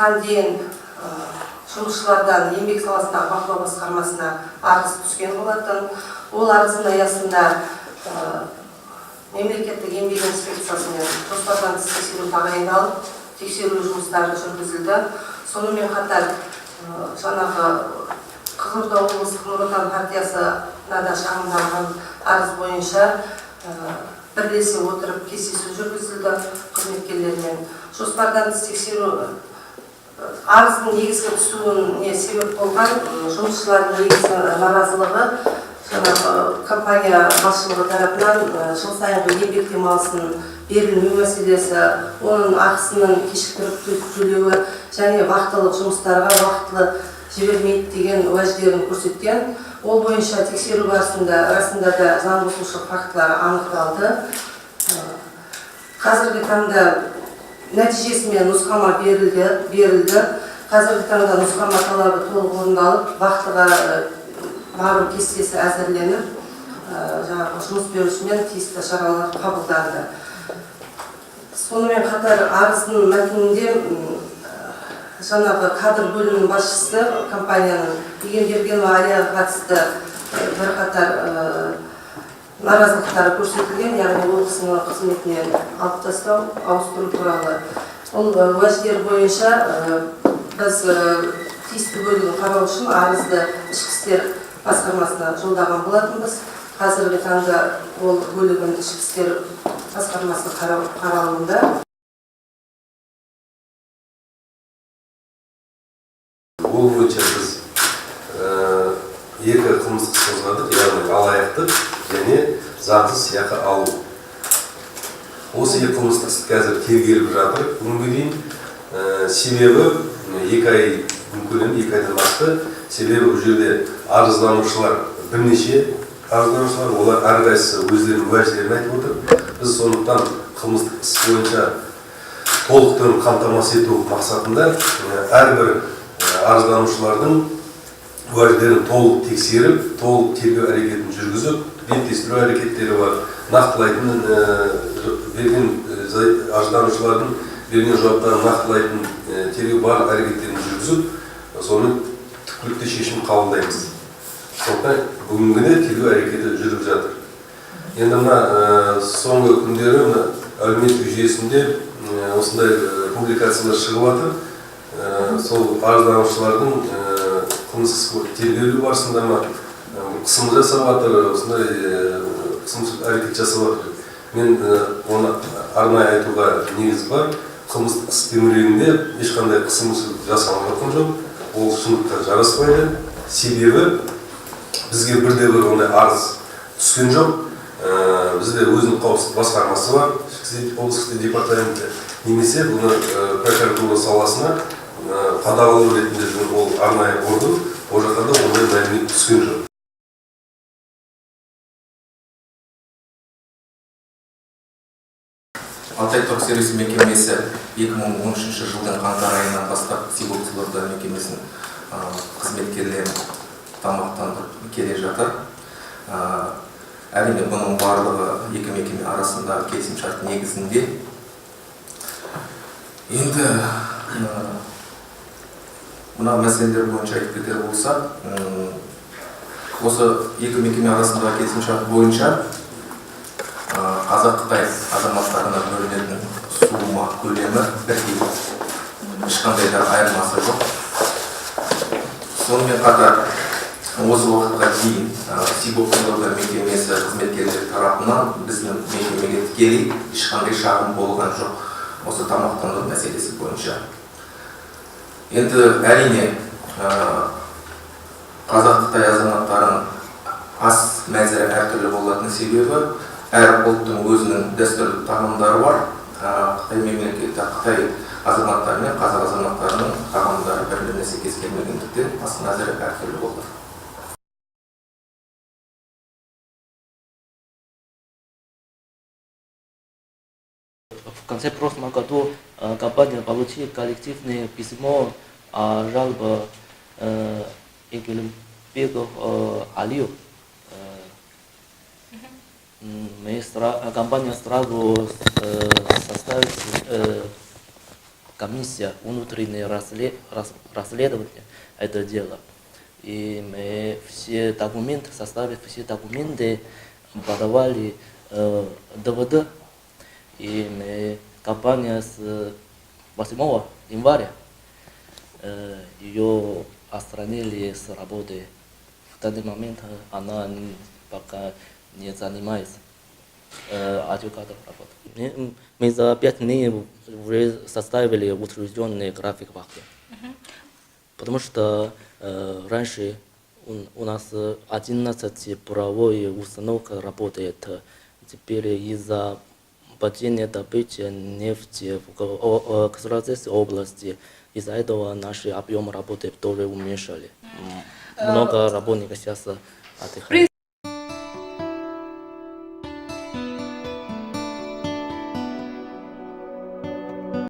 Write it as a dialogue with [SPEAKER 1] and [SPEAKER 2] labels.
[SPEAKER 1] осыған дейін жұмысшылардан еңбек саласындағы бақылау басқармасына арыз түскен болатын. Ол арыздың аясында мемлекеттік еңбек инспекциясымен жоспардан тыс тексеру тағайындалып, тексеру жұмыстары жүргізілді. Сонымен қатар жаңағы Қызылорда облыстық Нұр Отан партиясына да шағымданған арыз бойынша бірлесе отырып кездесу жүргізілді қызметкерлермен. Жоспардан тыс тексеру арыздың негізгі түсуіне себеп болған жұмысшылардың негізгі наразылығы компания басшылығы тарапынан жыл сайынғы еңбек демалысының берілмеу мәселесі, оның ақысының кешіктіріп төлеуі және вахталық жұмыстарға уақытылы жібермейді деген уәждерін көрсеткен. Ол бойынша тексеру барысында расында да заң бұзушылық фактылары анықталды. Қазіргі таңда нәтижесімен нұсқама берілді. Қазіргі таңда нұсқама талабы толық орындалып, вахтаға бару кестесі әзірленіп, жұмыс берушімен тиісті шаралар қабылданды. Сонымен қатар арыздың мәтінінде жаңағы кадр бөлімінің басшысы компанияның Игенбергенова Алияға қатысты бірқатар наразылықтары көрсетілген, яғни ол кісіні қызметінен алып тастау, ауыстыру туралы. Ол уәждер бойынша біз тиісті бөлігін қарау үшін арызды ішкі істер басқармасына жолдаған болатынбыз. Қазіргі таңда ол бөлігін ішкі істер басқармасы қаралымында.
[SPEAKER 2] Ол бойынша біз екі қылмыстық іс қозғадық, яғни алаяқтық және заңсыз сыйақы алу. Осы екі қылмыстық іс қазір тергеліп жатыр. Бүгінге дейін себебі 2 ай көлемінде 2 айдан асты. Себебі бұл жерде арызданушылар бірнеше арызданушылар, олар әрқайсысы өздерінің уәждерін айтып отыр. Біз сондықтан қылмыстық іс бойынша толықтырып қамтамасыз ету мақсатында әрбір арызданушылардың уәждерін толық тексеріп, толық тергеу әрекетін жүргізіп, беттестіру әрекеттері бар. Нақтылайтын берген арызданушылардың берген жауаптарын нақтылайтын тергеу бар әрекеттерін жүргізіп, соны түпкілікті шешім қабылдаймыз. Сондықтан бүгінгіде тергеу әрекеті жүріп жатыр. Енді мына соңғы күндері әлеуметтік жүйесінде осындай публикациялар шығып жатыр. Сол арызданушылардың қылмыстық тергеу барысында қысым жасап жатыр, осындай қысымсыз әрекет жасап жатыр. Мен оны арнайы айтуға негіз бар. Қылмыстық іс төңірегінде ешқандай қысымсыз жасалып жатқан жоқ. Ол шындыққа жараспайды. Себебі бізге бірде-бір ондай арыз түскен жоқ. Бізде өзінің қауіпсіздік басқармасы бар, облыстық департаменті, немесе бұны прокуратура саласына қадағалау ретінде жүрген ол арнайы орган, ол жақта да ондай мәлімет түскен жоқ.
[SPEAKER 3] Алтай торг сервис мекемесі 2013 жылдың қаңтар айынан бастап Сибол Қызылорда мекемесінің қызметкерлерін тамақтандырып келе жатыр. Әрине бұның барлығы екі мекеме арасында келісімшарт негізінде. Енді мына мәселелер бойынша айтып кетер болсақ, осы екі мекеме арасындағы келісімшарт бойынша Қазақ-Қытай азаматтарына бөлінетін сума көлемі бірдей, ешқандай да айырмасы жоқ. Сонымен қатар осы уақытқа дейін Сибол Қызылорда мекемесі қызметкерлері тарапынан біздің мекемеге тікелей ешқандай шағым болған жоқ осы тамақтану мәселесі бойынша. Енді әрине Қазақ-Қытай азаматтарының ас мәзірі әртүрлі болатын себебі әр ұлттың өзінің дәстүрлі тағамдары бар. Қытай мемлекеті, Қытай азаматтары мен қазақ азаматтарының тағамдары бір-біріне сәйкес келмегендіктен ас мәзірі әртүрлі болды.
[SPEAKER 4] В конце прошлого года компания получила коллективное письмо о жалобе Игенбергенова Алию. Компания сразу составила комиссия внутреннее расследование это дело. И мы все документы, составив все документы, подавали ДВД. И мы компания с 8 января ее отстранили с работы. В данный момент она пока не занимается адвокатом работы. Мы за 5 дней уже составили утвержденный график вахты. Потому что раньше у нас 11 буровой установка работает. Теперь из-за падения добычи нефти в Кызылордской области, из-за этого наши объемы работы тоже уменьшили. Много работников сейчас отдыхают.